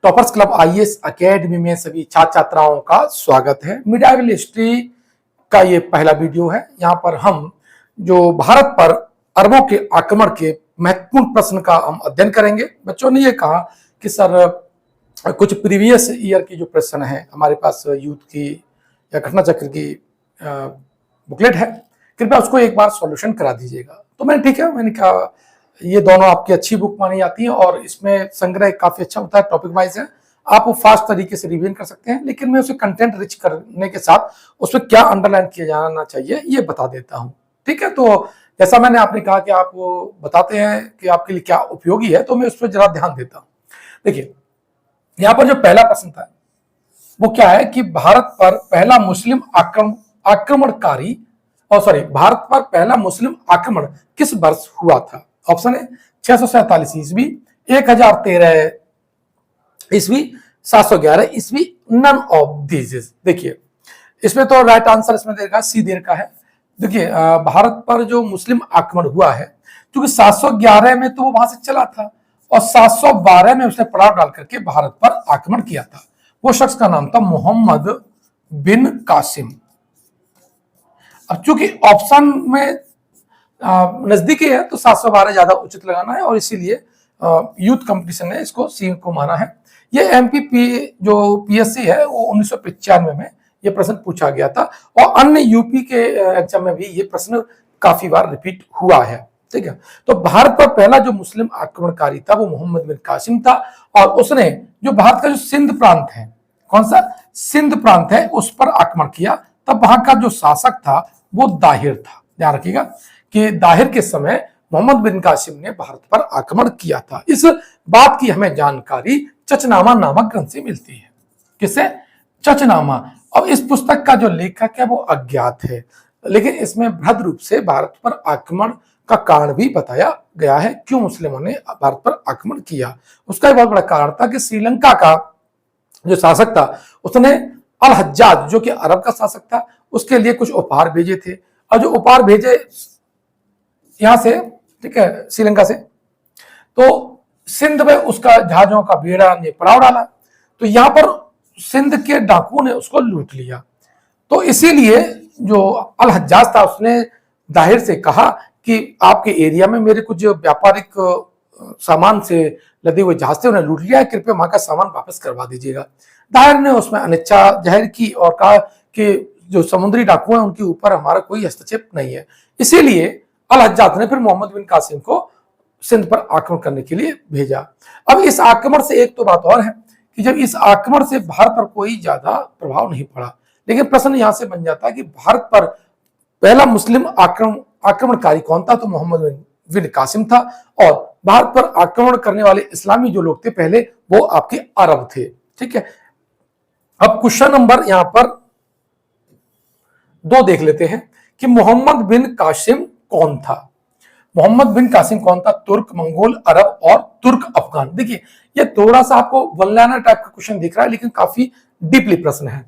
Toppers club IAS academy में सभी छात्र छात्राओं का स्वागत है। मिडाइवल हिस्ट्री का ये पहला वीडियो है। यहाँ पर हम जो भारत पर अरबों के आक्रमण के महत्वपूर्ण प्रश्न का हम अध्ययन करेंगे। बच्चों ने ये कहा कि सर कुछ प्रीवियस ईयर की जो प्रश्न है हमारे पास यूथ की या घटना चक्र की बुकलेट है, कृपया उसको एक बार सॉल्यूशन करा दीजिएगा। तो मैंने ठीक है, मैंने कहा ये दोनों आपकी अच्छी बुक मानी जाती है और इसमें संग्रह काफी अच्छा होता है, टॉपिक वाइज है, आप वो फास्ट तरीके से रिवीजन कर सकते हैं। लेकिन मैं उसे कंटेंट रिच करने के साथ उसमें क्या अंडरलाइन किया जाना चाहिए ये बता देता हूँ। ठीक है, तो जैसा मैंने आपने कहा कि आप वो बताते हैं कि आपके लिए क्या उपयोगी है, तो मैं उस पर जरा ध्यान देता हूँ। देखिए यहाँ पर जो पहला प्रश्न था वो क्या है कि भारत पर पहला मुस्लिम आक्रमणकारी भारत पर पहला मुस्लिम आक्रमण किस वर्ष हुआ था? ऑप्शन है 647 ईस्वी, 1013 ईस्वी, 711 ईस्वी, नन ऑफ दीज। देखिए इसमें तो राइट आंसर इसमें देगा सी देर का है। देखिए भारत पर जो मुस्लिम आक्रमण हुआ है, क्योंकि 711 में तो वो वहां से चला था और 712 में उसने पड़ाव डाल करके भारत पर आक्रमण किया था। वो शख्स का नाम था मोहम्मद बिन कासिम। अब चूंकि ऑप्शन में नजदीकी है तो 712 ज्यादा उचित लगाना है और इसीलिए यूथ कंपटीशन ने इसको सी को माना है। ये एमपीपी जो पीएससी है वो 1995 में ये प्रश्न पूछा गया था और अन्य यूपी के एग्जाम में भी ये प्रश्न काफी बार रिपीट हुआ है। ठीक है, तो भारत पर पहला जो मुस्लिम आक्रमणकारी था वो मोहम्मद बिन कासिम था और उसने जो भारत का जो सिंध प्रांत है, कौन सा सिंध प्रांत है, उस पर आक्रमण किया। तब वहां का जो शासक था वो दाहिर था। ध्यान रखिएगा कि दाहिर के समय मोहम्मद बिन कासिम ने भारत पर आक्रमण किया था। इस बात की हमें जानकारी चचनामा नामक ग्रंथ से मिलती है। किससे? चचनामा। अब इस पुस्तक का जो लेखक है वो अज्ञात है, लेकिन इसमें बृहद रूप से भारत पर आक्रमण का कारण भी बताया गया है, क्यों मुस्लिमों ने भारत पर आक्रमण किया। उसका एक बहुत बड़ा कारण था कि श्रीलंका का जो शासक था उसने अल हज्जाज, जो कि अरब का शासक था, उसके लिए कुछ उपहार भेजे थे और जो उपहार भेजे यहां से, ठीक है, श्रीलंका से, तो सिंध में उसका जहाजों का बेड़ा ने पड़ाव डाला, तो यहां पर सिंध के डाकुओं ने उसको लूट लिया। तो इसीलिए जो अल हज्जाज था उसने दाहिर से कहा कि आपके एरिया में मेरे कुछ व्यापारिक सामान से लदे हुए जहाज थे, उन्हें लूट लिया है, कृपया वहां का सामान वापस करवा दीजिएगा। दाहिर ने उसमें अनिच्छा जाहिर की और कहा कि जो समुद्री डाकू हैं उनके ऊपर हमारा कोई हस्तक्षेप नहीं है। इसीलिए अल हज्जाज ने फिर मोहम्मद बिन कासिम को सिंध पर आक्रमण करने के लिए भेजा। अब इस आक्रमण से एक तो बात और है कि जब इस आक्रमण से भारत पर कोई ज्यादा प्रभाव नहीं पड़ा, लेकिन प्रश्न यहां से बन जाता है कि भारत पर पहला मुस्लिम आक्रमणकारी कौन था? तो मोहम्मद बिन कासिम था और भारत पर आक्रमण करने वाले इस्लामी जो लोग थे पहले वो आपके अरब थे। ठीक है, अब क्वेश्चन नंबर यहां पर 2 देख लेते हैं कि मोहम्मद बिन कासिम कौन था। मोहम्मद बिन कासिम कौन था? तुर्क, मंगोल, अरब और तुर्क अफगान। देखिए ये थोड़ा सा आपको वन लाइनर टाइप का क्वेश्चन दिख रहा है, लेकिन काफी डीपली प्रश्न है।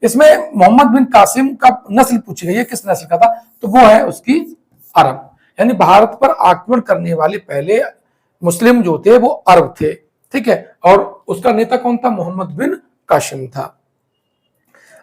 इसमें मोहम्मद बिन कासिम का नस्ल पूछी गई है, किस नस्ल का था? तो वो है उसकी अरब, यानी भारत पर आक्रमण करने वाले पहले मुस्लिम जो थे वो अरब थे। ठीक है, और उसका नेता कौन था? मोहम्मद बिन कासिम था।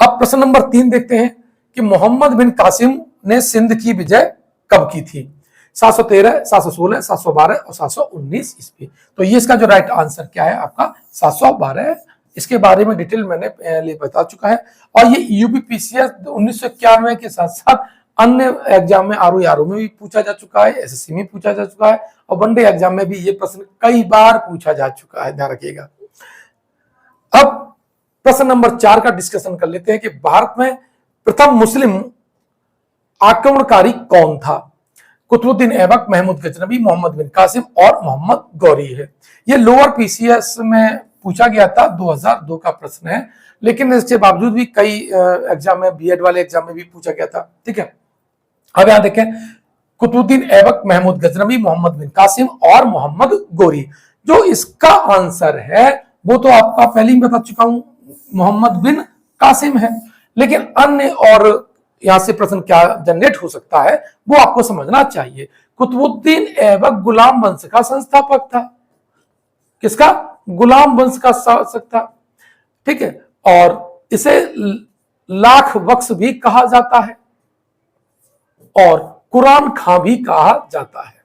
अब प्रश्न नंबर 3 देखते हैं कि मोहम्मद बिन कासिम ने सिंध की विजय कब की थी? 713, 716, 712 और 719 ईस्वी। तो ये इसका जो राइट आंसर क्या है आपका? 712। इसके बारे में डिटेल मैंने पहले बता चुका है और ये यूपीपीसीएस 1991 के साथ साथ अन्य एग्जाम में आरओ में भी पूछा जा चुका है, एसएससी में पूछा जा चुका है और वनडे एग्जाम में भी ये प्रश्न कई बार पूछा जा चुका है। ध्यान रखिएगा। अब प्रश्न नंबर 4 का डिस्कशन कर लेते हैं कि भारत में प्रथम मुस्लिम आक्रमणकारी कौन था? कुतुबुद्दीन ऐबक, महमूद गजनबी, मोहम्मद बिन कासिम और मोहम्मद गौरी है। ये लोअर पीसीएस में पूछा गया था, 2002 का प्रश्न है, लेकिन इसके बावजूद भी कई एग्जाम में, बीएड वाले एग्जाम में भी पूछा गया था। ठीक है, अब यहां देखें कुतुबुद्दीन ऐबक, महमूद गजनबी, मोहम्मद बिन कासिम और मोहम्मद गौरी। जो इसका आंसर है वो तो आपका पहले ही बता चुका हूं, मोहम्मद बिन कासिम है, लेकिन अन्य और यहां से प्रश्न क्या जनरेट हो सकता है वो आपको समझना चाहिए। कुतुबुद्दीन ऐबक गुलाम वंश का संस्थापक था। किसका? गुलाम वंश का शासक था। ठीक है, और इसे लाख वक्स भी कहा जाता है और कुरान खां भी कहा जाता है।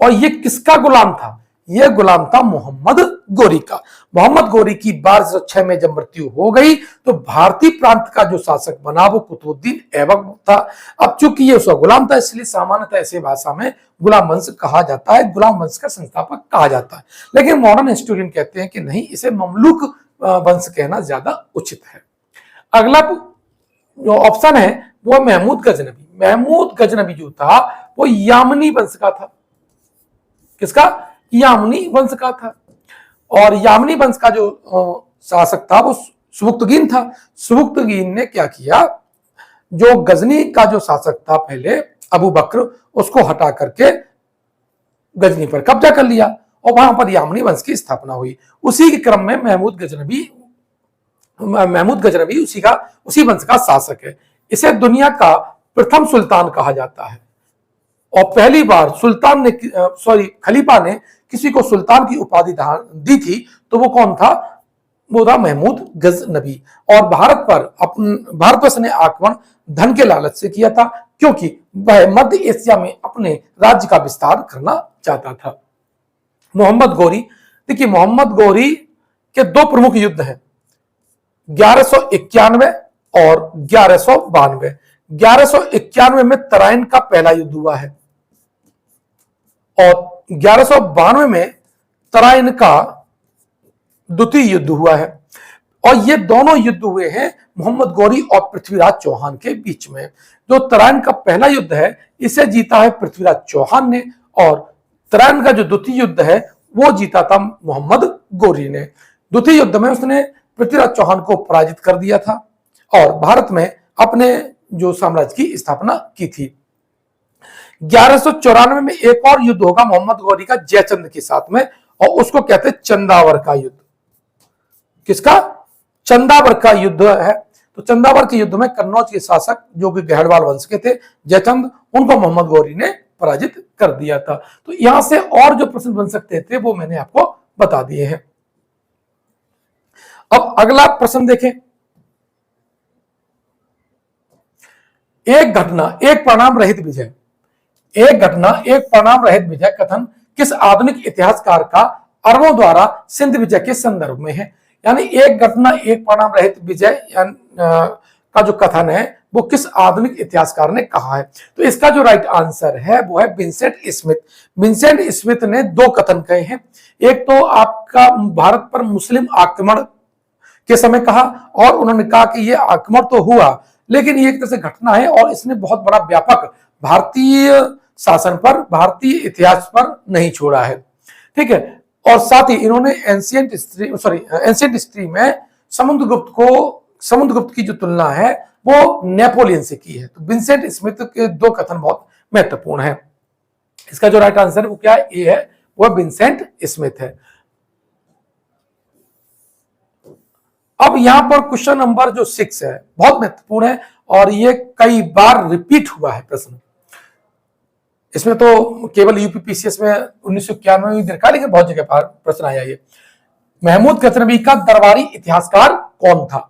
और ये किसका गुलाम था? यह गुलाम था मोहम्मद गोरी का। मोहम्मद गोरी की 1206 में जब मृत्यु हो गई तो भारतीय प्रांत का जो शासक बना वो कुतुबुद्दीन ऐबक था। अब चूंकि ये उसका गुलाम था इसलिए सामान्यतः ऐसे भाषा में गुलाम वंश कहा जाता है, गुलाम वंश का संस्थापक कहा जाता है। लेकिन मॉडर्न हिस्टोरियन कहते हैं कि नहीं, इसे ममलूक वंश कहना ज्यादा उचित है। अगला जो ऑप्शन है वो महमूद गजनबी। महमूद गजनबी जो था वो यामनी वंश का था। किसका? यामनी वंश का था। और यामनी वंश का जो शासक था वो सुबुक्तगीन था। सुबुक्तगीन ने क्या किया, जो गजनी का जो शासक था पहले अबू बकर, उसको हटा करके गजनी पर कब्जा कर लिया और वहां पर यामनी वंश की स्थापना हुई। उसी के क्रम में महमूद गजनबी उसी वंश का शासक है। इसे दुनिया का प्रथम सुल्तान कहा जाता है और पहली बार सुल्तान ने खलीफा ने किसी को सुल्तान की उपाधि दी थी तो वो कौन था? वो था महमूद गजनबी। और भारतवर्ष ने आक्रमण धन के लालच से किया था, क्योंकि वह मध्य एशिया में अपने राज्य का विस्तार करना चाहता था। मोहम्मद गोरी, देखिए मोहम्मद गोरी के दो प्रमुख युद्ध हैं, 1191 और 1192। 1191 में तराइन का पहला युद्ध हुआ है और 1192 में तराइन का द्वितीय युद्ध हुआ है। और ये दोनों युद्ध हुए हैं मोहम्मद गोरी और पृथ्वीराज चौहान के बीच में। जो तराइन का पहला युद्ध है इसे जीता है पृथ्वीराज चौहान ने और तराइन का जो द्वितीय युद्ध है वो जीता था मोहम्मद गोरी ने। द्वितीय युद्ध में उसने पृथ्वीराज चौहान को पराजित कर दिया था और भारत में अपने जो साम्राज्य की स्थापना की थी। 1194 में एक और युद्ध होगा मोहम्मद गोरी का जयचंद के साथ में और उसको कहते हैं चंदावर का युद्ध। किसका? चंदावर का युद्ध है। तो चंदावर के युद्ध में कन्नौज के शासक जो कि गहड़वाल वंश के थे जयचंद, उनको मोहम्मद गोरी ने पराजित कर दिया था। तो यहां से और जो प्रश्न बन सकते थे वो मैंने आपको बता दिए हैं। अब अगला प्रश्न देखें, एक घटना एक परिणाम रहित विजय। एक घटना एक परिणाम रहित विजय कथन किस आधुनिक इतिहासकार का अरबों द्वारा सिंध विजय के संदर्भ में है? यानी एक घटना एक परिणाम रहित विजय का जो कथन है वो किस आधुनिक इतिहासकार ने कहा है? तो इसका जो राइट आंसर है वो है विंसेंट स्मिथ। विंसेंट स्मिथ ने दो कथन कहे हैं। एक तो आपका भारत पर मुस्लिम आक्रमण के समय कहा और उन्होंने कहा कि यह आक्रमण तो हुआ लेकिन ये एक तरह से घटना है और इसने बहुत बड़ा व्यापक भारतीय शासन पर, भारतीय इतिहास पर नहीं छोड़ा है। ठीक है, और साथ ही इन्होंने एंशिएंट हिस्ट्री में समुद्रगुप्त की जो तुलना है वो नेपोलियन से की है। तो विंसेंट स्मिथ के दो कथन बहुत महत्वपूर्ण है। इसका जो राइट आंसर वो क्या है? ए है, वो विंसेंट स्मिथ है। अब यहां पर क्वेश्चन नंबर जो 6 है बहुत महत्वपूर्ण है और ये कई बार रिपीट हुआ है प्रश्न। इसमें तो केवल यूपीपीसीएस में 1991 में देखा लेकिन बहुत जगह पर प्रश्न आया। ये महमूद गजनबी का दरबारी इतिहासकार कौन था?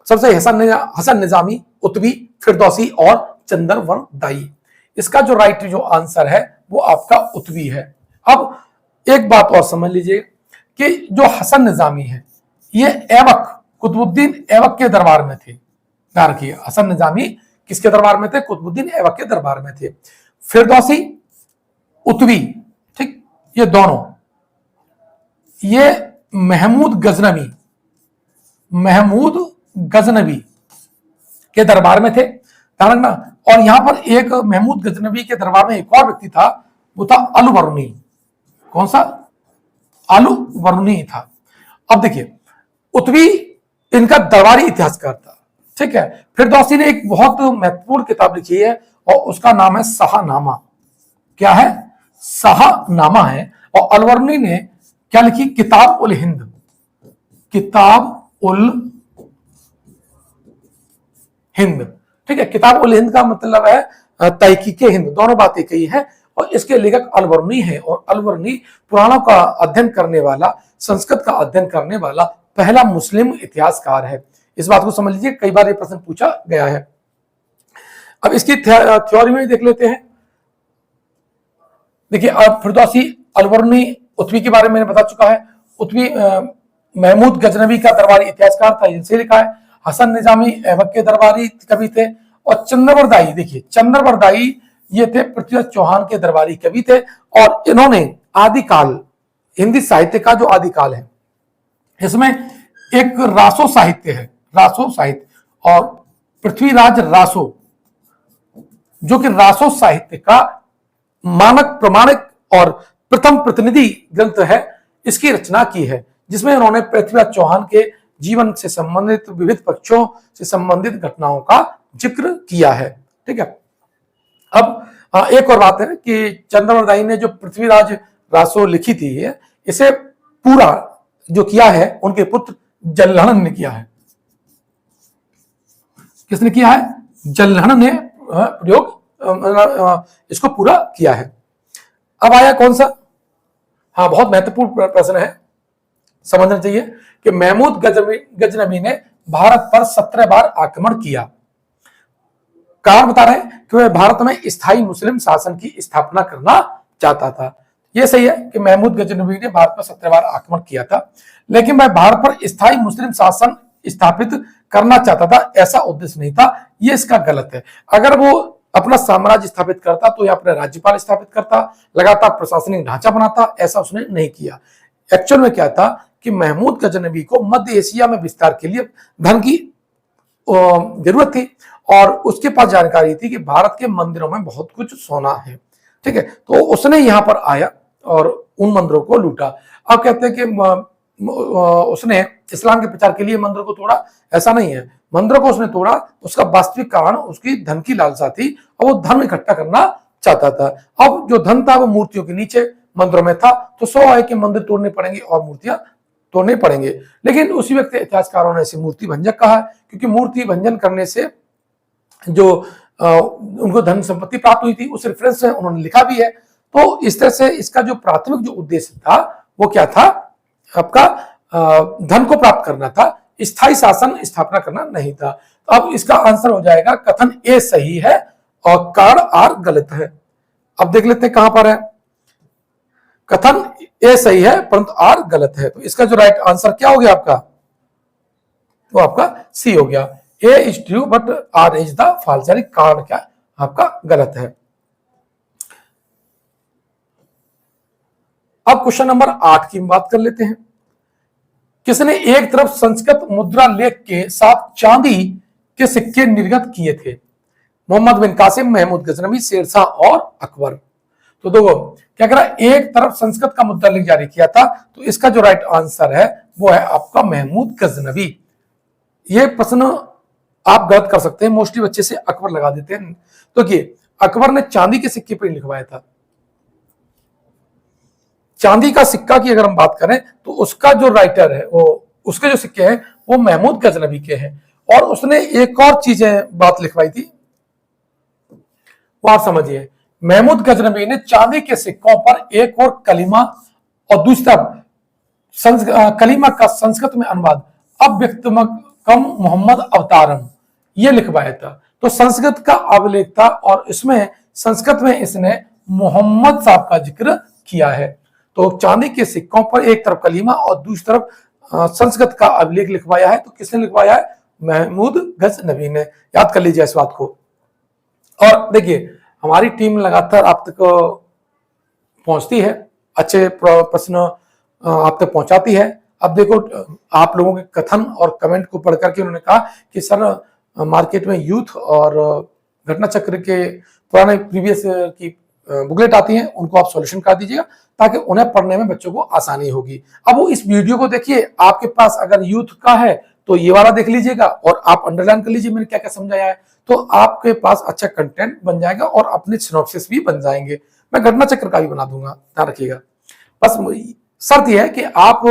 सबसे हसन निजामी, उतबी, फिरदौसी और चंद्रवर्णदाई। इसका जो राइट जो आंसर है वो आपका उतबी है। अब एक बात और समझ लीजिए कि जो हसन निजामी है ये ऐबक, कुतुबुद्दीन ऐबक के दरबार में थे। ध्यान रखिए, हसन निजामी किसके दरबार में थे? कुतुबुद्दीन ऐबक के दरबार में थे। फिरदौसी, उतबी, ठीक, ये दोनों ये महमूद गजनबी के दरबार में थे। ध्यान रखना। और यहां पर एक महमूद गजनबी के दरबार में एक और व्यक्ति था, वो था अलवरुनी। कौन सा? अलवरुनी था। अब देखिए, उतबी इनका दरबारी इतिहासकार था। ठीक है, फिरदौसी ने एक बहुत महत्वपूर्ण किताब लिखी है और उसका नाम है शाहनामा। क्या है? शाहनामा है। और अलवरुनी ने क्या लिखी? किताब उल हिंद। किताब उल हिंद। ठीक है, किताब उल हिंद का मतलब है तहकीके हिंद, दोनों बातें कही है। और इसके लेखक अल-बरूनी है। और अल-बरूनी पुराणों का अध्ययन करने वाला, संस्कृत का अध्ययन करने वाला पहला मुस्लिम इतिहासकार है। इस बात को समझ लीजिए, कई बार ये प्रश्न पूछा गया है। अब इसकी थ्योरी में देख लेते हैं। देखिए, अब फिरदौसी, अल-बरूनी, उत्वी के बारे में मैंने बता चुका है। उत्वी महमूद गजनवी का दरबारी इतिहासकार था, इनसे लिखा है। हसन निजामी ऐबक के दरबारी कवि थे। और चंद्रवरदाई, देखिए चंद्रवरदाई ये थे पृथ्वीराज चौहान के दरबारी कवि थे। और इन्होंने आदिकाल, हिंदी साहित्य का जो आदिकाल है, इसमें एक रासो साहित्य है, रासो साहित्य, और पृथ्वीराज रासो, जो कि रासो साहित्य का मानक, प्रमाणिक और प्रथम प्रतिनिधि ग्रंथ है, इसकी रचना की है, जिसमें उन्होंने पृथ्वीराज चौहान के जीवन से संबंधित, विविध पक्षों से संबंधित घटनाओं का जिक्र किया है। ठीक है। अब एक और बात है कि चंद्रवरदाई ने जो पृथ्वीराज रासो लिखी थी, इसे पूरा जो किया है उनके पुत्र जल्लहण ने किया है। किसने किया है? जल्लहण ने प्रयोग इसको पूरा किया है। अब आया कौन सा, हाँ बहुत महत्वपूर्ण प्रश्न है, समझना चाहिए कि महमूद गजनवी ने भारत पर 17 बार आक्रमण किया। कारण बता रहे हैं कि वह भारत में स्थायी मुस्लिम शासन की स्थापना करना चाहता था। यह सही है कि महमूद गजनवी ने भारत पर 17 बार आक्रमण किया था, लेकिन वह भारत पर स्थायी मुस्लिम शासन स्थापित करना चाहता था, ऐसा उद्देश्य नहीं था। यह इसका गलत है। अगर वो अपना साम्राज्य स्थापित करता तो या अपने राज्यपाल स्थापित करता, लगातार प्रशासनिक ढांचा बनाता, ऐसा उसने नहीं किया। एक्चुअल में क्या था कि महमूद गजनवी को मध्य एशिया में विस्तार के लिए धन की जरूरत थी, और उसके पास जानकारी थी कि भारत के मंदिरों में बहुत कुछ सोना है। ठीक है, तो उसने यहां पर आया और उन मंदिरों को लूटा। अब कहते हैं कि उसने इस्लाम के प्रचार के लिए मंदिरों को तोड़ा, ऐसा नहीं है। मंदिरों को उसने तोड़ा, उसका वास्तविक कारण उसकी धन की लालसा थी, और वो धन इकट्ठा करना चाहता था। अब जो धन था वो मूर्तियों के नीचे मंदिरों में था, तो स्वाभाविक है कि मंदिर तोड़ने पड़ेंगे और मूर्तियां तोड़ने पड़ेंगे। लेकिन उसी वक्त इतिहासकारों ने इसे मूर्ति भंजक कहा, क्योंकि मूर्ति भंजन करने से जो उनको धन संपत्ति प्राप्त हुई थी, उस रेफरेंस में उन्होंने लिखा भी है। तो इस तरह से इसका जो प्राथमिक जो उद्देश्य था वो क्या था, आपका धन को प्राप्त करना था, स्थायी शासन स्थापना करना नहीं था। तो अब इसका आंसर हो जाएगा कथन ए सही है और कारण आर गलत है। अब देख लेते हैं कहां पर है। कथन ए सही है परंतु आर गलत है, तो इसका जो राइट आंसर क्या हो गया आपका, तो आपका सी हो गया। A is true but R is the false, यानी कारण क्या आपका गलत है। अब क्वेश्चन नंबर 8 की बात कर लेते हैं। किसने एक तरफ संस्कृत मुद्रा लेख के साथ चांदी के सिक्के निर्गत किए थे? मोहम्मद बिन कासिम, महमूद गजनवी, शेरशाह और अकबर। तो देखो क्या कह रहा है, एक तरफ संस्कृत का मुद्रा लेख जारी किया था, तो इसका जो राइट आंसर है वो है आपका महमूद गजनवी। ये प्रश्न आप गलत कर सकते हैं, मोस्टली बच्चे से अकबर लगा देते हैं। तो देखिए अकबर ने चांदी के सिक्के पर लिखवाया था। चांदी का सिक्का की अगर हम बात करें तो उसका जो राइटर है, वो उसके जो सिक्के हैं वो महमूद गजनवी के हैं। और उसने एक और चीजें बात लिखवाई थी, वो आप समझिए। महमूद गजनवी ने चांदी के सिक्कों पर एक और कलीमा और दूसरा कलीमा का संस्कृत में अनुवाद अव्यक्तमकम मोहम्मद अवतारम ये लिखवाया था। तो संस्कृत का अभिलेख था और इसमें संस्कृत में इसने मोहम्मद साहब का जिक्र किया है। तो चांदी के सिक्कों पर एक तरफ कलीमा और दूसरी तरफ संस्कृत का अभिलेख लिखवाया है। तो किसने लिखवाया है? महमूद गजनवी ने। याद कर लीजिए इस बात को। और देखिए हमारी टीम लगातार आप तक पहुंचती है, अच्छे प्रश्न आप तक पहुंचाती है। अब देखो आप लोगों के कथन और कमेंट को पढ़ करके उन्होंने कहा कि सर मार्केट में यूथ और घटना चक्र के पुराने प्रीवियस की बुकलेट आती हैं, उनको आप सॉल्यूशन कर दीजिएगा ताकि उन्हें पढ़ने में बच्चों को आसानी होगी। अब वो इस वीडियो को देखिए, आपके पास अगर यूथ का है तो ये वाला देख लीजिएगा और आप अंडरलाइन कर लीजिए मैंने क्या क्या समझाया है, तो आपके पास अच्छा कंटेंट बन जाएगा और अपने सिनॉप्सिस भी बन जाएंगे। मैं घटना चक्र का भी बना दूंगा, ध्यान रखिएगा। बस शर्त यह है कि आप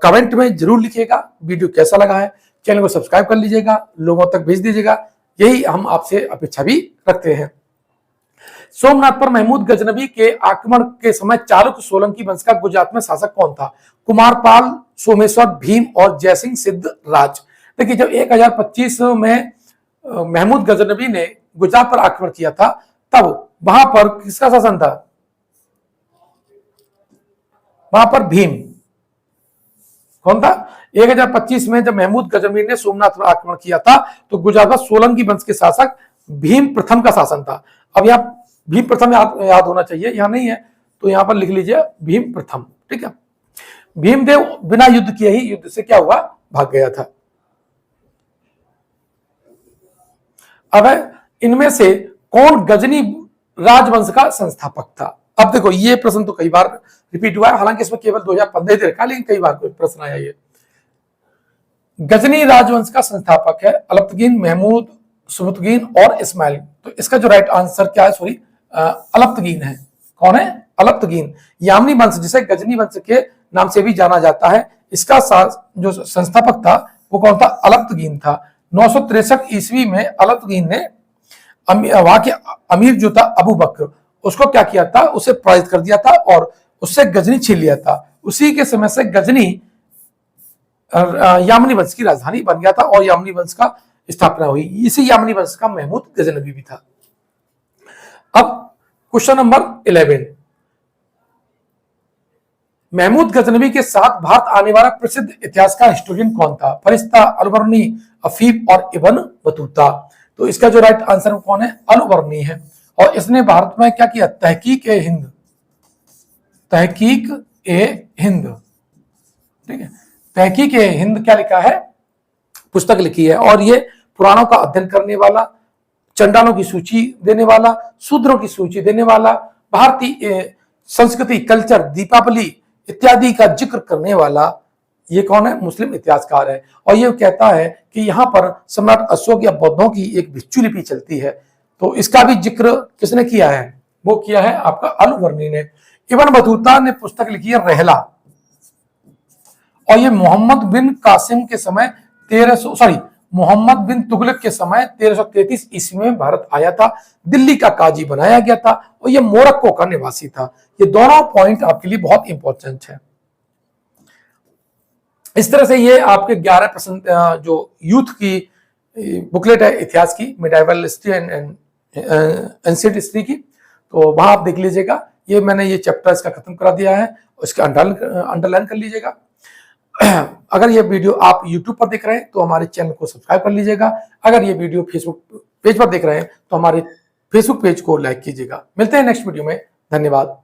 कमेंट में जरूर लिखिएगा वीडियो कैसा लगा है, चैनल को सब्सक्राइब कर लीजिएगा, लोगों तक भेज दीजिएगा, यही हम आपसे अपेक्षा भी रखते हैं। सोमनाथ पर महमूद गजनबी के आक्रमण के समय चालुक्य सोलंकी वंश का गुजरात में शासक कौन था? कुमारपाल, सोमेश्वर, भीम और जयसिंह सिद्ध राज। देखिए, जब 1025 में महमूद गजनबी ने गुजरात पर आक्रमण किया था, तब वहां पर किसका शासन था? वहां पर भीम। कौन था? 1025 में जब महमूद गजनबी ने सोमनाथ पर आक्रमण किया था, तो गुजरात पर सोलंकी वंश के शासक भीम प्रथम का शासन था। अब यहाँ भीम प्रथम याद होना चाहिए, यहां नहीं है तो यहां पर लिख लीजिए भीम प्रथम। ठीक है। भीमदेव बिना युद्ध किए ही युद्ध से क्या हुआ? भाग गया था। अब इनमें से कौन गजनी राजवंश का संस्थापक था? अब देखो, ये प्रश्न तो कई बार रिपीट हुआ है, हालांकि इसमें केवल 2015 ही रखा, लेकिन कई बार कोई प्रश्न आया। ये गजनी राजवंश का संस्थापक है अलप्तगीन, महमूद, सुबुतगीन और इस्माइल। तो इसका जो राइट आंसर क्या है? सॉरी, अलप्तगीन है। कौन है? अलप्तगीन। यामनी वंश, जिसे गजनी वंश के नाम से भी जाना जाता है, इसका जो संस्थापक था वो कौन था? अलप्तगीन था। 963 ईस्वी में अलप्तगीन ने वहां के अमीर जो था अबू बकर, उसको क्या किया था? उसे पराजित कर दिया था और उससे गजनी छीन लिया था। उसी के समय से गजनी यामनी वंश की राजधानी बन गया था और यामनी वंश का स्थापना हुई। इसी यामनी वंश का महमूद गजनबी भी था। अब क्वेश्चन नंबर 11, महमूद गजनबी के साथ भारत आने वाला प्रसिद्ध इतिहासकार हिस्टोरियन कौन था? फरिश्ता, अलबर्नी, अफीफ और इब्न बतूता। तो इसका जो राइट आंसर कौन है? अलबर्नी है। और इसने भारत में क्या किया? तहकीक ए हिंद। तहकीक ए हिंद। ठीक है, तहकीक ए हिंद क्या लिखा है? पुस्तक लिखी है। और ये पुराणों का अध्ययन करने वाला, चंडालों की सूची देने वाला, शूद्रों की सूची देने वाला, भारतीय संस्कृति, कल्चर, दीपावली इत्यादि का जिक्र करने वाला ये कौन है? मुस्लिम इतिहासकार है। और ये कहता है कि यहाँ पर सम्राट अशोक या बौद्धों की एक भिक्षु लिपि चलती है, तो इसका भी जिक्र किसने किया है? वो किया है आपका अलवर्नी ने। इब्न बतूता ने पुस्तक लिखी है रहला, और ये मोहम्मद बिन कासिम के समय मोहम्मद बिन तुगलक के समय 1333 ईस्वी में भारत आया था। दिल्ली का काजी बनाया गया था और ये मोरक्को का निवासी था। ये दोनों पॉइंट आपके लिए बहुत इंपॉर्टेंट है। इस तरह से ये आपके 11 प्रश्न जो यूथ की बुकलेट है इतिहास की, medieval history and ancient history की, तो वहां आप देख लीजिएगा। ये मैंने ये चैप्टर इसका खत्म करा दिया है, उसका अंडरलाइन कर लीजिएगा। अगर ये वीडियो आप YouTube पर देख रहे हैं तो हमारे चैनल को सब्सक्राइब कर लीजिएगा। अगर ये वीडियो Facebook पेज पर देख रहे हैं तो हमारे Facebook पेज को लाइक कीजिएगा। मिलते हैं नेक्स्ट वीडियो में। धन्यवाद।